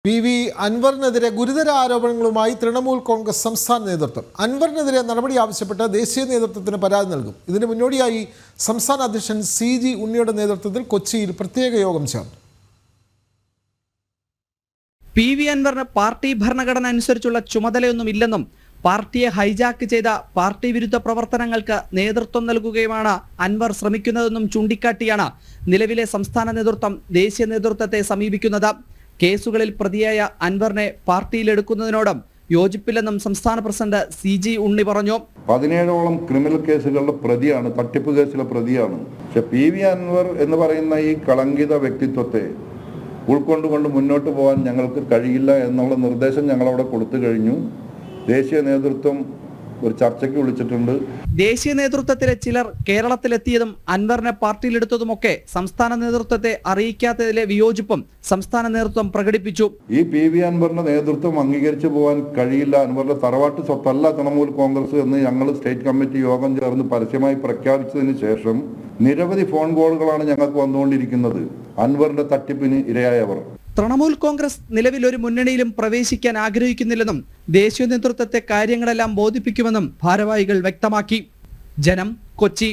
PV അൻവറിനെതിരെ ഗുരുതര ആരോപണങ്ങളുമായി തൃണമൂൽ കോൺഗ്രസ് സംസ്ഥാന നേതൃത്വം. അൻവറിനെതിരെ നടപടി ആവശ്യപ്പെട്ട് ദേശീയ നേതൃത്വത്തിന് പരാതി നൽകും. ഇതിന് മുന്നോടിയായി സംസ്ഥാന അധ്യക്ഷൻ CG ഉണ്ണിയുടെ നേതൃത്വത്തിൽ കൊച്ചിയിൽ പ്രത്യേക യോഗം ചേർന്നു. PV അൻവറിന് പാർട്ടി ഭരണഘടന അനുസരിച്ചുള്ള ചുമതലയൊന്നുമില്ലെന്നും പാർട്ടിയെ ഹൈജാക്ക് ചെയ്ത പാർട്ടി വിരുദ്ധ പ്രവർത്തനങ്ങൾക്ക് നേതൃത്വം നൽകുകയുമാണ് അൻവർ ശ്രമിക്കുന്നതെന്നും ചൂണ്ടിക്കാട്ടിയാണ് നിലവിലെ സംസ്ഥാന നേതൃത്വം ദേശീയ നേതൃത്വത്തെ സമീപിക്കുന്നത്. കേസുകളിൽ പ്രതിയായ അൻവറിനെ പാർട്ടിയിലെടുക്കുന്നതിനോടും യോജിപ്പില്ലെന്നും സംസ്ഥാന പ്രസിഡന്റ് CG ഉണ്ണി പറഞ്ഞു. 17ഓളം ക്രിമിനൽ കേസുകളുടെ പ്രതിയാണ്, തട്ടിപ്പ് കേസിലെ പ്രതിയാണ്. പക്ഷെ PV അൻവർ എന്ന് പറയുന്ന ഈ കളങ്കിത വ്യക്തിത്വത്തെ ഉൾക്കൊണ്ടുകൊണ്ട് മുന്നോട്ട് പോകാൻ ഞങ്ങൾക്ക് കഴിയില്ല എന്നുള്ള നിർദ്ദേശം ഞങ്ങളവിടെ കൊടുത്തു കഴിഞ്ഞു. ദേശീയ നേതൃത്വം ഒരു ചർച്ചയ്ക്ക് വിളിച്ചിട്ടുണ്ട്. ദേശീയ നേതൃത്വത്തിലെ ചിലർ കേരളത്തിലെത്തിയതും അൻവറിനെ പാർട്ടിയിലെടുത്തതുമൊക്കെ സംസ്ഥാന നേതൃത്വത്തെ അറിയിക്കാത്തതിലെ വിയോജിപ്പും സംസ്ഥാന നേതൃത്വം പ്രകടിപ്പിച്ചു. ഈ PV അൻവറിന്റെ നേതൃത്വം അംഗീകരിച്ചു പോകാൻ കഴിയില്ല, അൻവറിന്റെ തറവാട്ട് സ്വത്തല്ല തൃണമൂൽ കോൺഗ്രസ് എന്ന് ഞങ്ങൾ സ്റ്റേറ്റ് കമ്മിറ്റി യോഗം ചേർന്ന് പരസ്യമായി പ്രഖ്യാപിച്ചതിന് ശേഷം നിരവധി ഫോൺ കോളുകളാണ് ഞങ്ങൾക്ക് വന്നുകൊണ്ടിരിക്കുന്നത്. അൻവറിന്റെ തട്ടിപ്പിന് ഇരയായവർ. തൃണമൂൽ കോൺഗ്രസ് നിലവിൽ ഒരു മുന്നണിയിലും പ്രവേശിക്കാൻ ആഗ്രഹിക്കുന്നില്ലെന്നും ദേശീയ നേതൃത്വത്തെ കാര്യങ്ങളെല്ലാം ബോധിപ്പിക്കുമെന്നും ഭാരവാഹികൾ വ്യക്തമാക്കി. ജനം, കൊച്ചി.